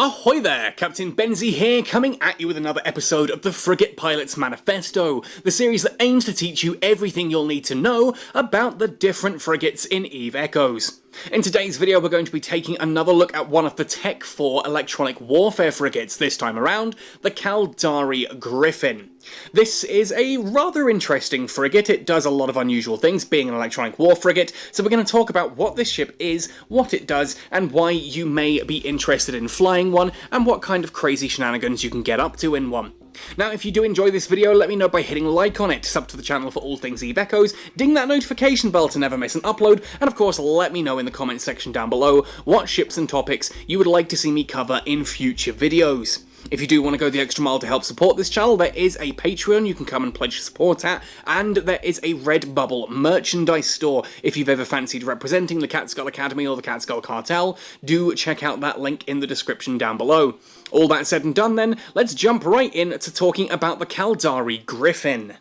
Ahoy there, Captain Benzie here, coming at you with another episode of the Frigate Pilot's Manifesto, the series that aims to teach you everything you'll need to know about the different frigates in EVE Echoes. In today's video we're going to be taking another look at one of the T4 electronic warfare frigates, this time around, the Caldari Griffin. This is a rather interesting frigate. It does a lot of unusual things, being an electronic war frigate, so we're going to talk about what this ship is, what it does, and why you may be interested in flying one, and what kind of crazy shenanigans you can get up to in one. Now, if you do enjoy this video, let me know by hitting like on it, sub to the channel for all things EVE Echoes, ding that notification bell to never miss an upload, and of course let me know in the comments section down below what ships and topics you would like to see me cover in future videos. If you do want to go the extra mile to help support this channel, there is a Patreon you can come and pledge support at, and there is a Redbubble merchandise store. If you've ever fancied representing the Catskull Academy or the Catskull Cartel, do check out that link in the description down below. All that said and done then, let's jump right in to talking about the Caldari Griffin.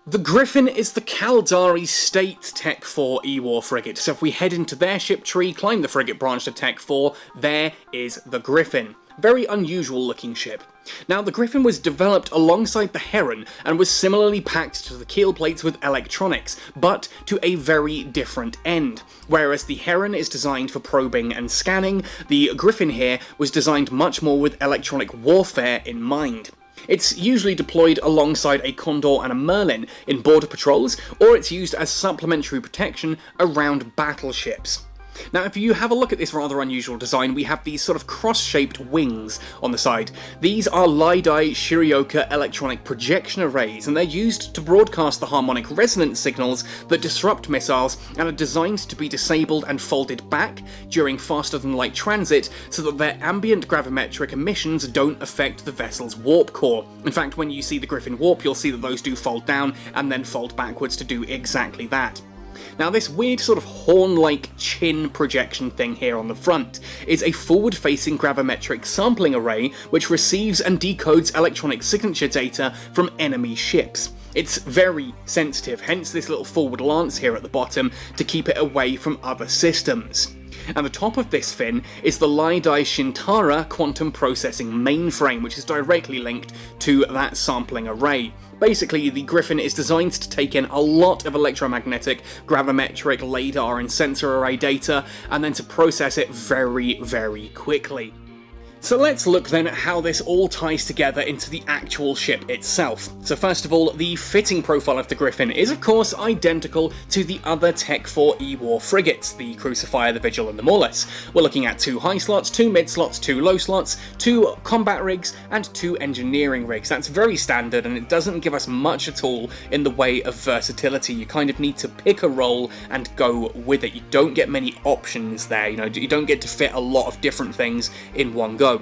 The Griffin is the Caldari State T4 EWAR frigate, so if we head into their ship tree, climb the frigate branch to T4, there is the Griffin. Very unusual looking ship. Now, the Griffin was developed alongside the Heron and was similarly packed to the keel plates with electronics, but to a very different end. Whereas the Heron is designed for probing and scanning, the Griffin here was designed much more with electronic warfare in mind. It's usually deployed alongside a Condor and a Merlin in border patrols, or it's used as supplementary protection around battleships. Now, if you have a look at this rather unusual design, we have these sort of cross-shaped wings on the side. These are Lidai Shirioka electronic projection arrays, and they're used to broadcast the harmonic resonance signals that disrupt missiles and are designed to be disabled and folded back during faster-than-light transit so that their ambient gravimetric emissions don't affect the vessel's warp core. In fact, when you see the Griffin warp, you'll see that those do fold down and then fold backwards to do exactly that. Now, this weird sort of horn-like chin projection thing here on the front is a forward-facing gravimetric sampling array which receives and decodes electronic signature data from enemy ships. It's very sensitive, hence this little forward lance here at the bottom to keep it away from other systems. And the top of this fin is the Lidai Shintara quantum processing mainframe, which is directly linked to that sampling array. Basically, the Griffin is designed to take in a lot of electromagnetic, gravimetric, radar and sensor array data, and then to process it very, very quickly. So let's look then at how this all ties together into the actual ship itself. So first of all, the fitting profile of the Griffin is of course identical to the other T4 EWAR frigates, the Crucifier, the Vigil and the Morlus. We're looking at 2 high slots, 2 mid slots, 2 low slots, 2 combat rigs and 2 engineering rigs. That's very standard and it doesn't give us much at all in the way of versatility. You kind of need to pick a role and go with it. You don't get many options there, you don't get to fit a lot of different things in one go.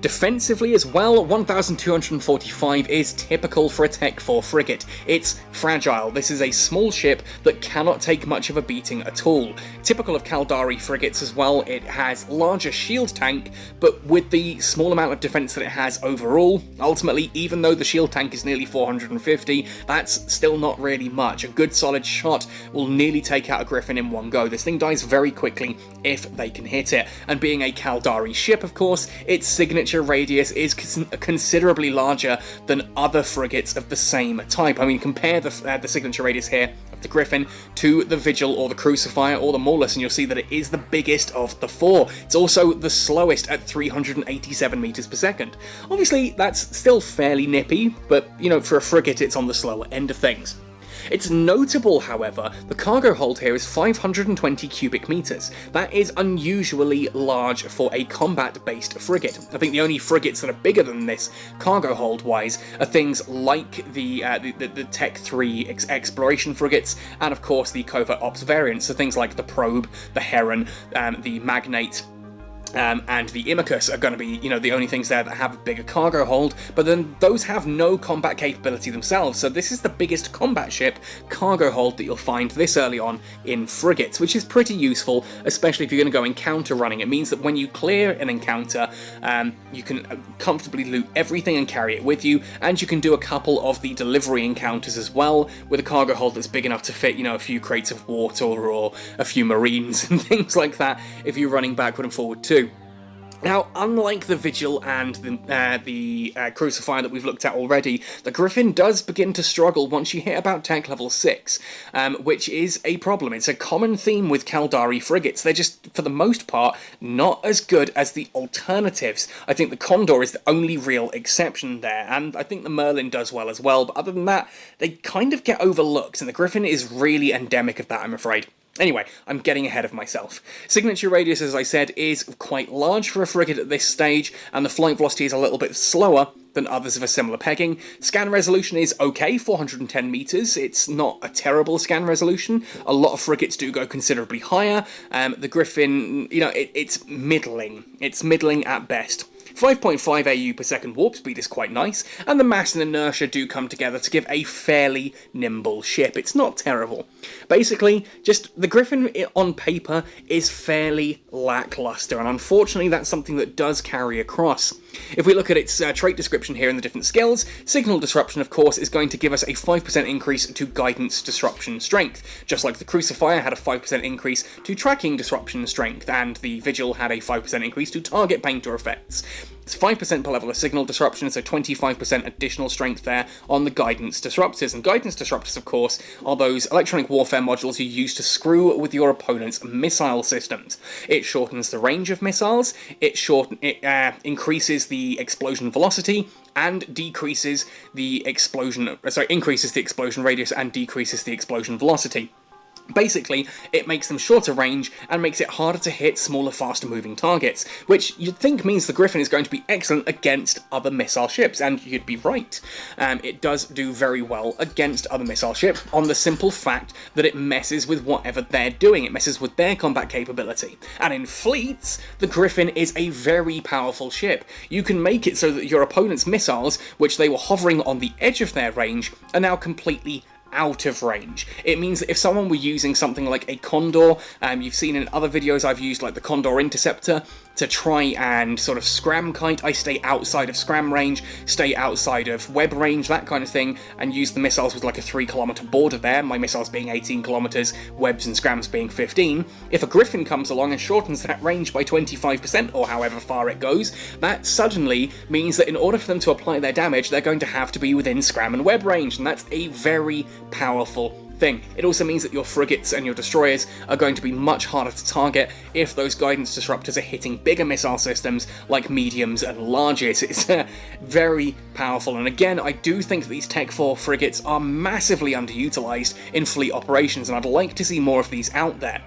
Defensively as well, 1245 is typical for a T4 frigate. It's fragile. This is a small ship that cannot take much of a beating at all. Typical of Caldari frigates as well, it has larger shield tank, but with the small amount of defense that it has overall, ultimately, even though the shield tank is nearly 450, that's still not really much. A good solid shot will nearly take out a Griffin in one go. This thing dies very quickly if they can hit it. And being a Caldari ship, of course, its signature radius is considerably larger than other frigates of the same type. I mean, compare the signature radius here of the Griffin to the Vigil or the Crucifier or the Morlus, and you'll see that it is the biggest of the 4. It's also the slowest at 387 meters per second. Obviously, that's still fairly nippy, but, for a frigate, it's on the slower end of things. It's notable, however, the cargo hold here is 520 cubic meters. That is unusually large for a combat-based frigate. I think the only frigates that are bigger than this, cargo hold-wise, are things like the Tech 3 exploration frigates, and of course the covert ops variants, so things like the Probe, the Heron, the Magnate, and the Imicus are going to be, the only things there that have a bigger cargo hold, but then those have no combat capability themselves, so this is the biggest combat ship cargo hold that you'll find this early on in frigates, which is pretty useful, especially if you're going to go encounter running. It means that when you clear an encounter, you can comfortably loot everything and carry it with you, and you can do a couple of the delivery encounters as well, with a cargo hold that's big enough to fit, a few crates of water or a few marines and things like that, if you're running backward and forward too. Now, unlike the Vigil and the Crucifier that we've looked at already, the Griffin does begin to struggle once you hit about tech level 6, which is a problem. It's a common theme with Caldari frigates. They're just, for the most part, not as good as the alternatives. I think the Condor is the only real exception there, and I think the Merlin does well as well, but other than that, they kind of get overlooked, and the Griffin is really endemic of that, I'm afraid. Anyway, I'm getting ahead of myself. Signature radius, as I said, is quite large for a frigate at this stage, and the flight velocity is a little bit slower than others of a similar pegging. Scan resolution is okay, 410 meters. It's not a terrible scan resolution. A lot of frigates do go considerably higher. The Griffin, you know, it's middling. It's middling at best. 5.5 AU per second warp speed is quite nice, and the mass and inertia do come together to give a fairly nimble ship. It's not terrible. Basically, just the Griffin on paper is fairly lackluster, and unfortunately that's something that does carry across. If we look at its trait description here in the different skills, signal disruption, of course, is going to give us a 5% increase to guidance disruption strength, just like the Crucifier had a 5% increase to tracking disruption strength, and the Vigil had a 5% increase to target painter effects. It's 5% per level of signal disruption, so 25% additional strength there on the guidance disruptors. And guidance disruptors, of course, are those electronic warfare modules you use to screw with your opponent's missile systems. It shortens the range of missiles, it increases the explosion velocity, and increases the explosion radius and decreases the explosion velocity. Basically, it makes them shorter range and makes it harder to hit smaller, faster-moving targets, which you'd think means the Griffin is going to be excellent against other missile ships, and you'd be right. It does do very well against other missile ships on the simple fact that it messes with whatever they're doing. It messes with their combat capability. And in fleets, the Griffin is a very powerful ship. You can make it so that your opponent's missiles, which they were hovering on the edge of their range, are now completely out of range. It means that if someone were using something like a Condor, you've seen in other videos I've used like the Condor Interceptor to try and sort of scram kite. I stay outside of scram range, stay outside of web range, that kind of thing, and use the missiles with like a 3-kilometer border there, my missiles being 18 kilometers, webs and scrams being 15. If a Griffin comes along and shortens that range by 25% or however far it goes, that suddenly means that in order for them to apply their damage, they're going to have to be within scram and web range, and that's a very powerful thing. It also means that your frigates and your destroyers are going to be much harder to target if those guidance disruptors are hitting bigger missile systems like mediums and larges. It's very powerful, and again, I do think that these Tech 4 frigates are massively underutilized in fleet operations, and I'd like to see more of these out there.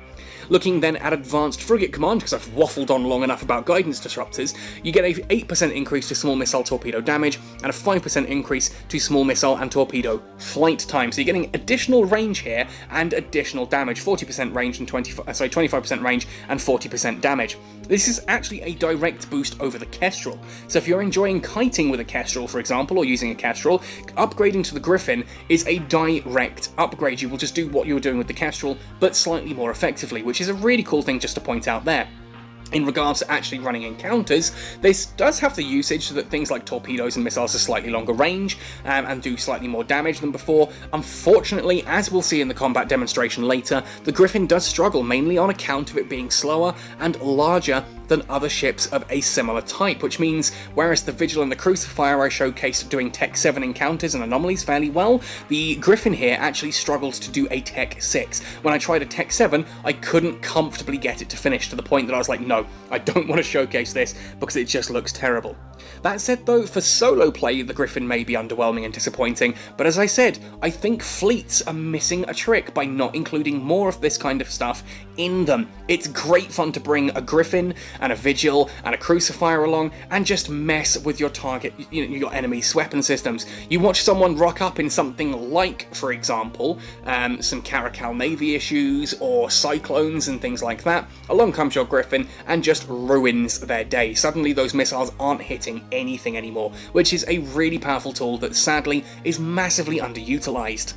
Looking then at Advanced Frigate Command, because I've waffled on long enough about guidance disruptors, you get a 8% increase to small missile torpedo damage, and a 5% increase to small missile and torpedo flight time. So you're getting additional range here, and additional damage, 40% range and 25% range and 40% damage. This is actually a direct boost over the Kestrel. So if you're enjoying kiting with a Kestrel, for example, or using a Kestrel, upgrading to the Griffin is a direct upgrade. You will just do what you were doing with the Kestrel, but slightly more effectively, which is a really cool thing just to point out there. In regards to actually running encounters, this does have the usage so that things like torpedoes and missiles are slightly longer range and do slightly more damage than before. Unfortunately, as we'll see in the combat demonstration later, the Griffin does struggle mainly on account of it being slower and larger than other ships of a similar type, which means whereas the Vigil and the Crucifier I showcased doing Tech 7 encounters and anomalies fairly well, the Griffin here actually struggles to do a Tech 6. When I tried a Tech 7, I couldn't comfortably get it to finish, to the point that I was like, no, I don't want to showcase this because it just looks terrible. That said though, for solo play, the Griffin may be underwhelming and disappointing, but as I said, I think fleets are missing a trick by not including more of this kind of stuff in them. It's great fun to bring a Griffin and a Vigil and a Crucifier along and just mess with your target, your enemy's weapon systems. You watch someone rock up in something like, for example, some Caracal Navy issues or Cyclones and things like that. Along comes your Griffin and just ruins their day. Suddenly those missiles aren't hitting anything anymore, which is a really powerful tool that sadly is massively underutilized.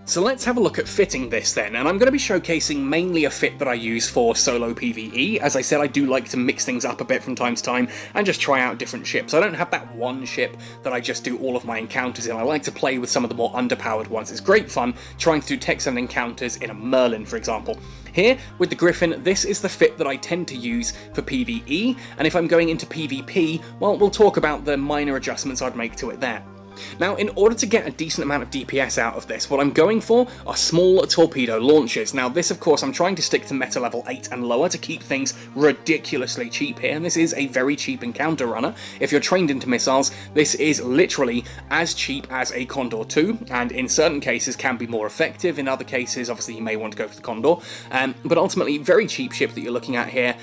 So let's have a look at fitting this then, and I'm going to be showcasing mainly a fit that I use for solo PvE. As I said, I do like to mix things up a bit from time to time and just try out different ships. I don't have that one ship that I just do all of my encounters in. I like to play with some of the more underpowered ones. It's great fun trying to do Tech 7 encounters in a Merlin, for example. Here, with the Griffin, this is the fit that I tend to use for PvE, and if I'm going into PvP, well, we'll talk about the minor adjustments I'd make to it there. Now, in order to get a decent amount of DPS out of this, what I'm going for are small torpedo launchers. Now, this, of course, I'm trying to stick to meta level 8 and lower to keep things ridiculously cheap here, and this is a very cheap encounter runner. If you're trained into missiles, this is literally as cheap as a Condor 2, and in certain cases can be more effective. In other cases, obviously, you may want to go for the Condor, but ultimately, very cheap ship that you're looking at here,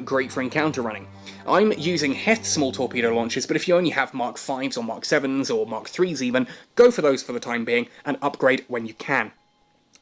great for encounter running. I'm using Heth small torpedo launchers, but if you only have Mark 5s or Mark 7s or Mark 3s even, go for those for the time being and upgrade when you can.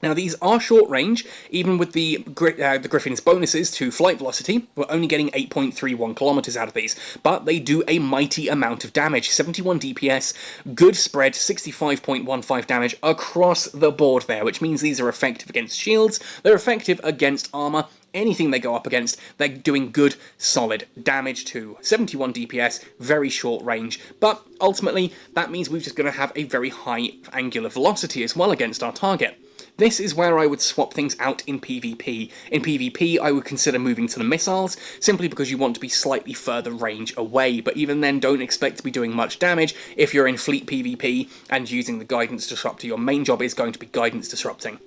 Now, these are short range, even with the Griffin's bonuses to flight velocity. We're only getting 8.31 kilometers out of these, but they do a mighty amount of damage. 71 DPS, good spread, 65.15 damage across the board there, which means these are effective against shields, they're effective against armor. Anything they go up against, they're doing good, solid damage too. 71 DPS, very short range, but ultimately that means we're just going to have a very high angular velocity as well against our target. This is where I would swap things out in PvP. In PvP, I would consider moving to the missiles, simply because you want to be slightly further range away, but even then don't expect to be doing much damage if you're in fleet PvP and using the guidance disruptor. Your main job is going to be guidance disrupting.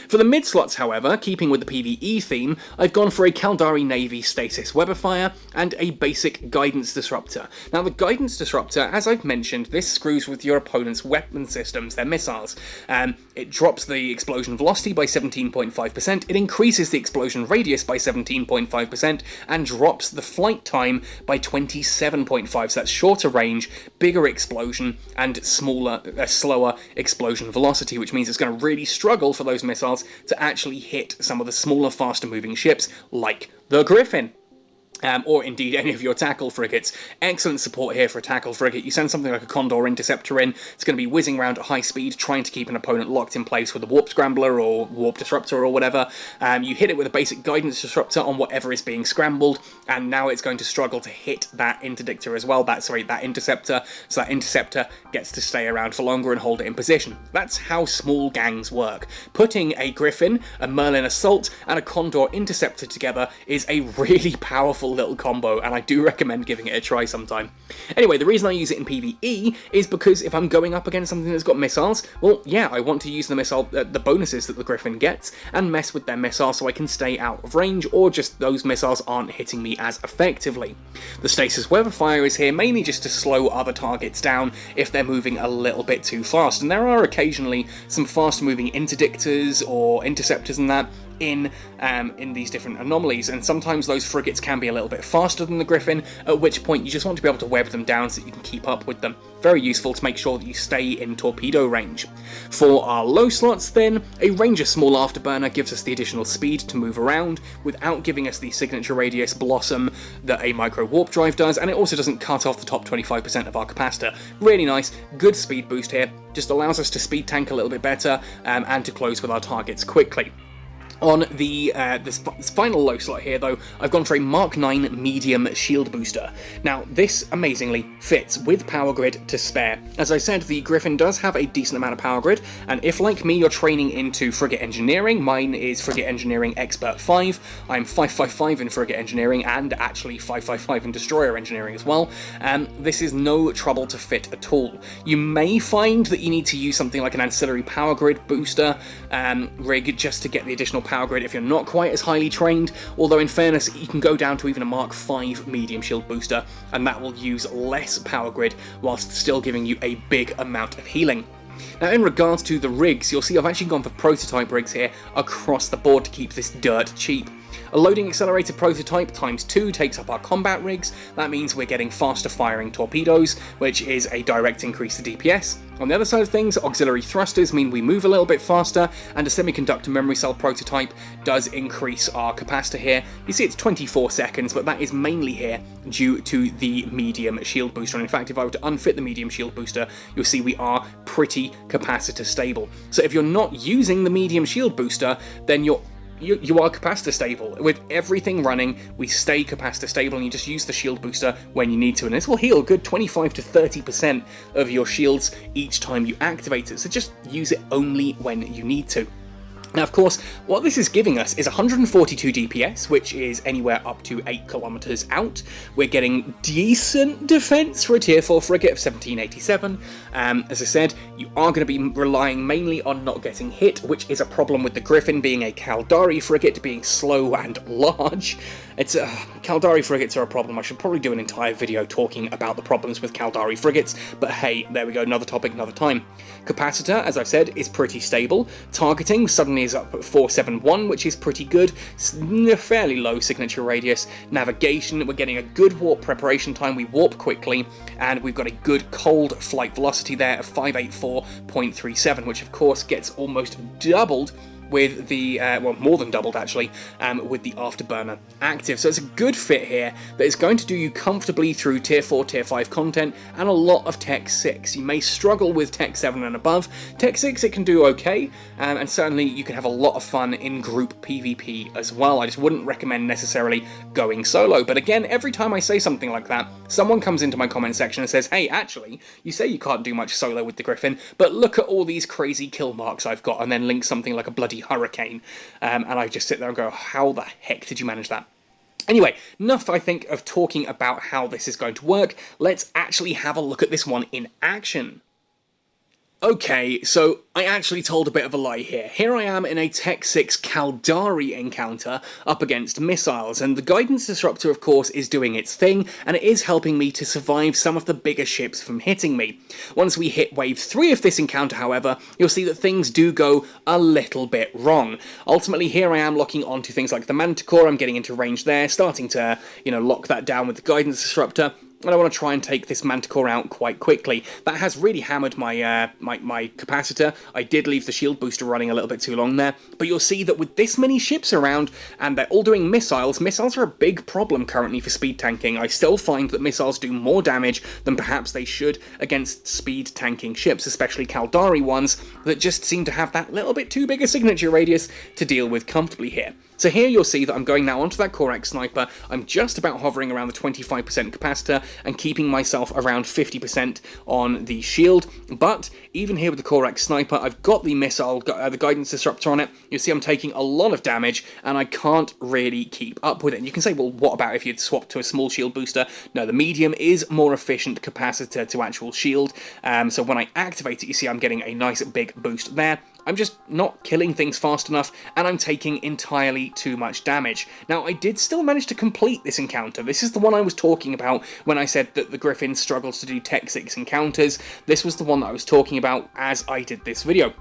For the mid-slots, however, keeping with the PvE theme, I've gone for a Caldari Navy Stasis Webifier and a basic Guidance Disruptor. Now, the Guidance Disruptor, as I've mentioned, this screws with your opponent's weapon systems, their missiles. It drops the explosion velocity by 17.5%, it increases the explosion radius by 17.5%, and drops the flight time by 27.5%. So that's shorter range, bigger explosion, and slower explosion velocity, which means it's going to really struggle for those missiles to actually hit some of the smaller, faster moving ships like the Griffin. Or indeed any of your tackle frigates. Excellent support here for a tackle frigate. You send something like a Condor Interceptor in, it's going to be whizzing around at high speed, trying to keep an opponent locked in place with a Warp Scrambler or Warp Disruptor or whatever. You hit it with a basic Guidance Disruptor on whatever is being scrambled, and now it's going to struggle to hit that Interdictor as well, that Interceptor, so that Interceptor gets to stay around for longer and hold it in position. That's how small gangs work. Putting a Griffin, a Merlin Assault, and a Condor Interceptor together is a really powerful little combo, and I do recommend giving it a try sometime. Anyway, the reason I use it in PvE is because if I'm going up against something that's got missiles, well, yeah, I want to use the bonuses that the Griffin gets and mess with their missiles so I can stay out of range, or just those missiles aren't hitting me as effectively. The Stasis Webifier is here mainly just to slow other targets down if they're moving a little bit too fast, and there are occasionally some fast moving Interdictors or Interceptors and that in these different anomalies, and sometimes those frigates can be a little bit faster than the Griffin, at which point you just want to be able to web them down so that you can keep up with them. Very useful to make sure that you stay in torpedo range. For our low slots then, a Ranger small afterburner gives us the additional speed to move around without giving us the signature radius blossom that a micro warp drive does, and it also doesn't cut off the top 25% of our capacitor. Really nice, good speed boost here, just allows us to speed tank a little bit better and to close with our targets quickly. On the this final low slot here, though, I've gone for a Mark 9 medium shield booster. Now, this amazingly fits with power grid to spare. As I said, the Griffin does have a decent amount of power grid, and if, like me, you're training into frigate engineering, mine is frigate engineering expert 5, I'm 555 in frigate engineering, and actually 555 in destroyer engineering as well, this is no trouble to fit at all. You may find that you need to use something like an ancillary power grid booster rig just to get the additional power grid if you're not quite as highly trained, although in fairness you can go down to even a Mark 5 medium shield booster and that will use less power grid whilst still giving you a big amount of healing. Now, in regards to the rigs, you'll see I've actually gone for prototype rigs here across the board to keep this dirt cheap. A loading accelerated prototype ×2 takes up our combat rigs. That means we're getting faster firing torpedoes, which is a direct increase to DPS. On the other side of things, auxiliary thrusters mean we move a little bit faster, and a semiconductor memory cell prototype does increase our capacitor here. You see it's 24 seconds, but that is mainly here due to the medium shield booster. And in fact, if I were to unfit the medium shield booster, you'll see we are pretty capacitor stable. So if you're not using the medium shield booster, then you are capacitor stable. With everything running, we stay capacitor stable, and you just use the shield booster when you need to, and this will heal a good 25 to 30% of your shields each time you activate it, so just use it only when you need to. Now, of course, what this is giving us is 142 DPS, which is anywhere up to 8 kilometers out. We're getting decent defense for a tier 4 frigate of 1787. As I said, you are going to be relying mainly on not getting hit, which is a problem with the Griffin being a Caldari frigate, being slow and large. Caldari frigates are a problem. I should probably do an entire video talking about the problems with Caldari frigates, but hey, there we go, another topic, another time. Capacitor, as I've said, is pretty stable. Targeting suddenly is up at 471, which is pretty good. Fairly low signature radius. Navigation, we're getting a good warp preparation time, we warp quickly, and we've got a good cold flight velocity there of 584.37, which of course gets almost doubled with the, well, more than doubled actually, with the Afterburner active. So it's a good fit here that is going to do you comfortably through tier 4, tier 5 content and a lot of Tech 6. You may struggle with Tech 7 and above. Tech 6 it can do okay, and certainly you can have a lot of fun in group PvP as well. I just wouldn't recommend necessarily going solo, but again, every time I say something like that, someone comes into my comment section and says, hey, actually, you say you can't do much solo with the Griffin, but look at all these crazy kill marks I've got, and then link something like a bloody hurricane, and I just sit there and go, how the heck did you manage that? Anyway, enough I think of talking about how this is going to work. Let's actually have a look at this one in action. Okay, so I actually told a bit of a lie here. Here I am in a Tech 6 Caldari encounter up against missiles, and the Guidance Disruptor, of course, is doing its thing, and it is helping me to survive some of the bigger ships from hitting me. Once we hit Wave 3 of this encounter, however, you'll see that things do go a little bit wrong. Ultimately, here I am locking onto things like the Manticore, I'm getting into range there, starting to, lock that down with the Guidance Disruptor, and I want to try and take this Manticore out quite quickly. That has really hammered my my capacitor. I did leave the shield booster running a little bit too long there, but you'll see that with this many ships around, and they're all doing missiles, missiles are a big problem currently for speed tanking. I still find that missiles do more damage than perhaps they should against speed tanking ships, especially Caldari ones, that just seem to have that little bit too big a signature radius to deal with comfortably here. So here you'll see that I'm going now onto that Core X Sniper, I'm just about hovering around the 25% capacitor and keeping myself around 50% on the shield, but even here with the Core X Sniper, I've got the missile, the Guidance Disruptor on it. You'll see I'm taking a lot of damage and I can't really keep up with it. And you can say, well, what about if you'd swapped to a small shield booster? No, the medium is more efficient capacitor to actual shield, so when I activate it, you see I'm getting a nice big boost there. I'm just not killing things fast enough, and I'm taking entirely too much damage. Now, I did still manage to complete this encounter. This is the one I was talking about when I said that the Griffin struggles to do Tech 6 encounters. This was the one that I was talking about as I did this video.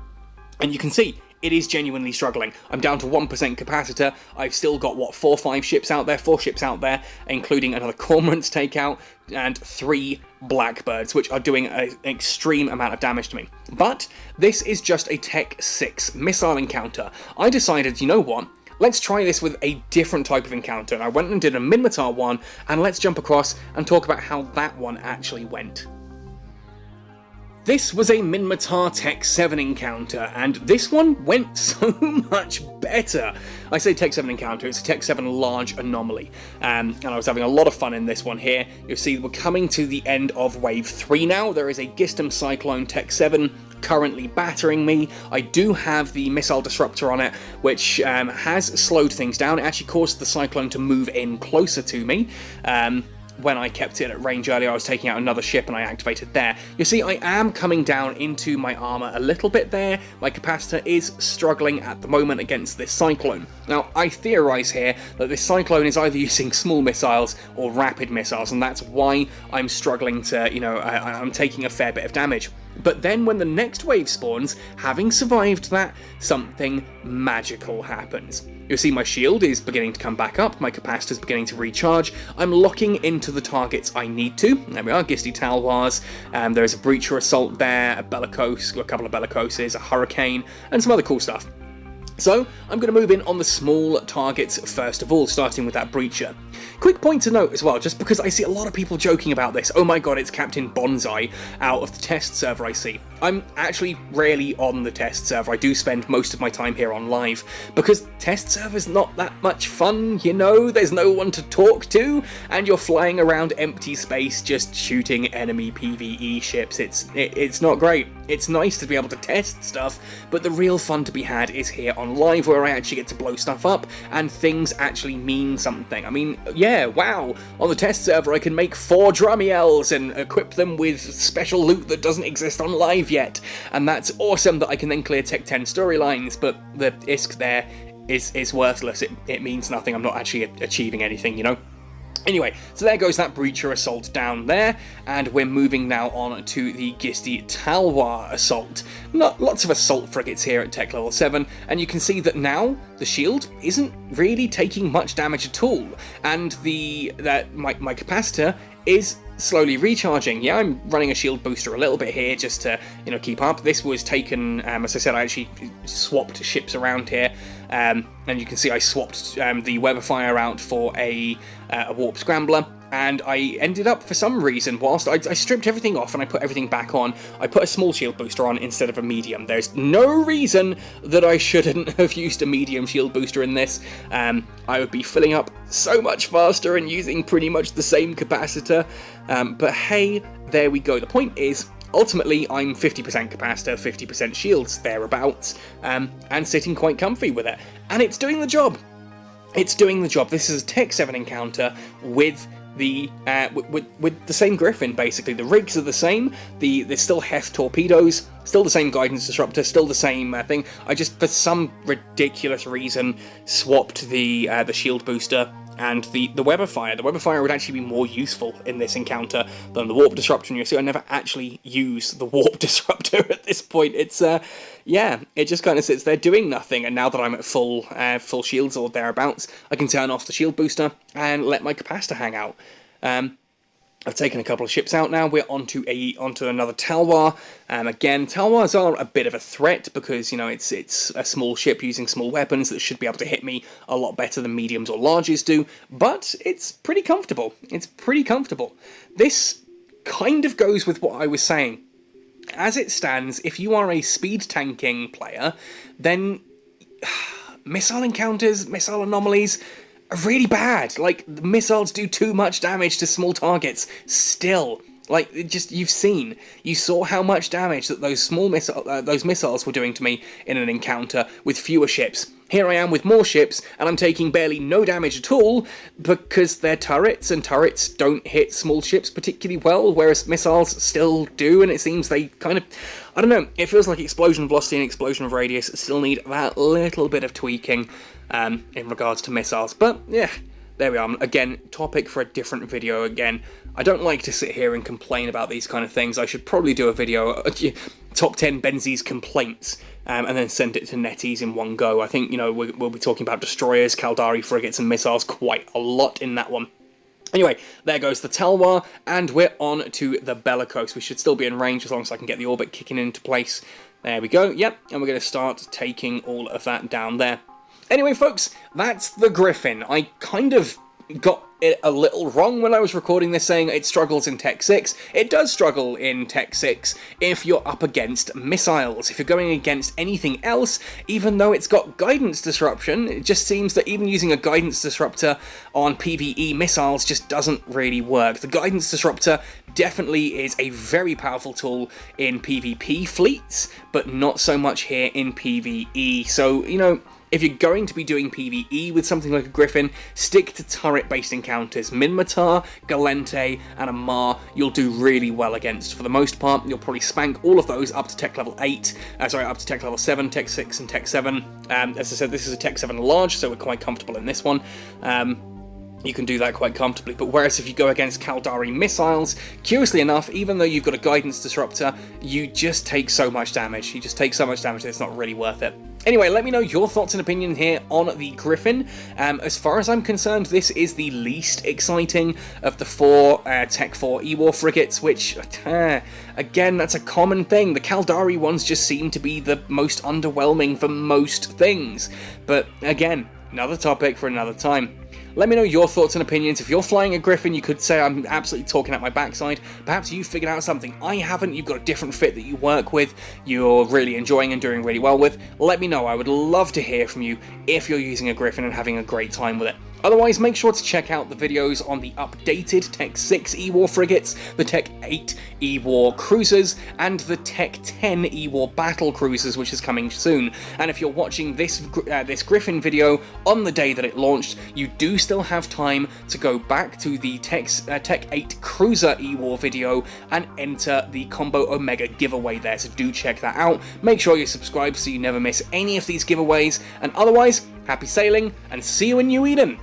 And you can see, it is genuinely struggling. I'm down to 1% capacitor. I've still got, what, 4 ships out there, including another Cormorant's takeout, and 3 Blackbirds, which are doing an extreme amount of damage to me. But this is just a Tech 6 missile encounter. I decided, you know what? Let's try this with a different type of encounter. And I went and did a Minmatar one, and let's jump across and talk about how that one actually went. This was a Minmatar Tech 7 encounter, and this one went so much better. I say Tech 7 encounter, it's a Tech 7 large anomaly, and I was having a lot of fun in this one here. You'll see we're coming to the end of Wave 3 now. There is a Gistum Cyclone Tech 7 currently battering me. I do have the Missile Disruptor on it, which has slowed things down. It actually caused the Cyclone to move in closer to me. When I kept it at range earlier, I was taking out another ship and I activated there. You see, I am coming down into my armor a little bit there. My capacitor is struggling at the moment against this Cyclone. Now, I theorize here that this Cyclone is either using small missiles or rapid missiles, and that's why I'm struggling to, I'm taking a fair bit of damage. But then when the next wave spawns, having survived that, something magical happens. You'll see my shield is beginning to come back up, my capacitor's beginning to recharge, I'm locking into the targets I need to. There we are, Gisty Talwars, there's a Breacher Assault there, a Bellicose, a couple of Bellicoses, a Hurricane, and some other cool stuff. So, I'm going to move in on the small targets first of all, starting with that Breacher. Quick point to note as well, just because I see a lot of people joking about this, oh my god, it's Captain Bonsai out of the test server I see. I'm actually rarely on the test server, I do spend most of my time here on live, because test server's not that much fun, there's no one to talk to, and you're flying around empty space just shooting enemy PvE ships, it's not great. It's nice to be able to test stuff, but the real fun to be had is here on live, where I actually get to blow stuff up, and things actually mean something. I mean, yeah, wow, on the test server I can make 4 Drumiels and equip them with special loot that doesn't exist on live yet, and that's awesome that I can then clear Tech 10 storylines, but the ISK there is worthless. It means nothing. I'm not actually achieving anything, you know? Anyway, so there goes that Breacher assault down there, and we're moving now on to the Gisti Talwar assault. Lots of assault frigates here at tech level 7, and you can see that now the shield isn't really taking much damage at all, and my capacitor is slowly recharging. Yeah, I'm running a shield booster a little bit here just to, you know, keep up. This was taken, as I said, I actually swapped ships around here, and you can see I swapped the Weberfire out for a Warp Scrambler, and I ended up, for some reason, whilst I stripped everything off and I put everything back on, I put a small shield booster on instead of a medium. There's no reason that I shouldn't have used a medium shield booster in this. I would be filling up so much faster and using pretty much the same capacitor, but hey, there we go. The point is, ultimately, I'm 50% capacitor, 50% shields, thereabouts, and sitting quite comfy with it. And it's doing the job. It's doing the job. This is a Tech 7 encounter with the same Griffin, basically. The rigs are the same, there's still Heth torpedoes, still the same guidance disruptor, still the same thing. I just, for some ridiculous reason, swapped the shield booster and the Weberfire. The Weberfire would actually be more useful in this encounter than the Warp Disruptor, and you'll see I never actually use the Warp Disruptor at this point. It's, yeah, it just kind of sits there doing nothing, and now that I'm at full shields or thereabouts, I can turn off the shield booster and let my capacitor hang out. I've taken a couple of ships out now. We're onto another Talwar. Again, Talwars are a bit of a threat because, you know, it's a small ship using small weapons that should be able to hit me a lot better than mediums or larges do, but it's pretty comfortable. It's pretty comfortable. This kind of goes with what I was saying. As it stands, if you are a speed tanking player, then missile encounters, missile anomalies are really bad. Like, the missiles do too much damage to small targets still. Like, you saw how much damage that those missiles were doing to me in an encounter with fewer ships. Here I am with more ships, and I'm taking barely no damage at all because they're turrets, and turrets don't hit small ships particularly well, whereas missiles still do, and it seems they kind of, I don't know, it feels like explosion velocity and explosion radius still need that little bit of tweaking in regards to missiles. But yeah, there we are. Again, topic for a different video again. I don't like to sit here and complain about these kind of things. I should probably do a video, top 10 Benzie's complaints, and then send it to NetEase in one go. I think, you know, we'll be talking about destroyers, Caldari frigates, and missiles quite a lot in that one. Anyway, there goes the Talwar, and we're on to the Bellicose. We should still be in range as long as I can get the orbit kicking into place. There we go, yep, and we're going to start taking all of that down there. Anyway, folks, that's the Griffin. I kind of got it a little wrong when I was recording this, saying it struggles in Tech 6. It does struggle in Tech 6 if you're up against missiles. If you're going against anything else, even though it's got guidance disruption, it just seems that even using a guidance disruptor on PvE missiles just doesn't really work. The guidance disruptor definitely is a very powerful tool in PvP fleets, but not so much here in PvE. So, you know, if you're going to be doing PvE with something like a Griffin, stick to turret-based encounters. Minmatar, Galente, and Amar you'll do really well against. For the most part, you'll probably spank all of those up to tech level 8, up to tech level 7, tech 6, and tech 7. As I said, this is a tech 7 large, so we're quite comfortable in this one. You can do that quite comfortably, but whereas if you go against Caldari missiles, curiously enough, even though you've got a guidance disruptor, you just take so much damage. You just take so much damage that it's not really worth it. Anyway, let me know your thoughts and opinion here on the Griffin. As far as I'm concerned, this is the least exciting of the 4 Tech 4 EWAR frigates, which, again, that's a common thing. The Caldari ones just seem to be the most underwhelming for most things. But again, another topic for another time. Let me know your thoughts and opinions. If you're flying a Griffin, you could say I'm absolutely talking out my backside. Perhaps you've figured out something I haven't. You've got a different fit that you work with, you're really enjoying and doing really well with. Let me know. I would love to hear from you if you're using a Griffin and having a great time with it. Otherwise, make sure to check out the videos on the updated Tech 6 EWAR frigates, the Tech 8 EWAR cruisers, and the Tech 10 EWAR battle cruisers, which is coming soon. And if you're watching this Griffin video on the day that it launched, you do still have time to go back to the Tech 8 cruiser EWAR video and enter the Combo Omega giveaway there, so do check that out. Make sure you're subscribed so you never miss any of these giveaways, and otherwise, happy sailing, and see you in New Eden!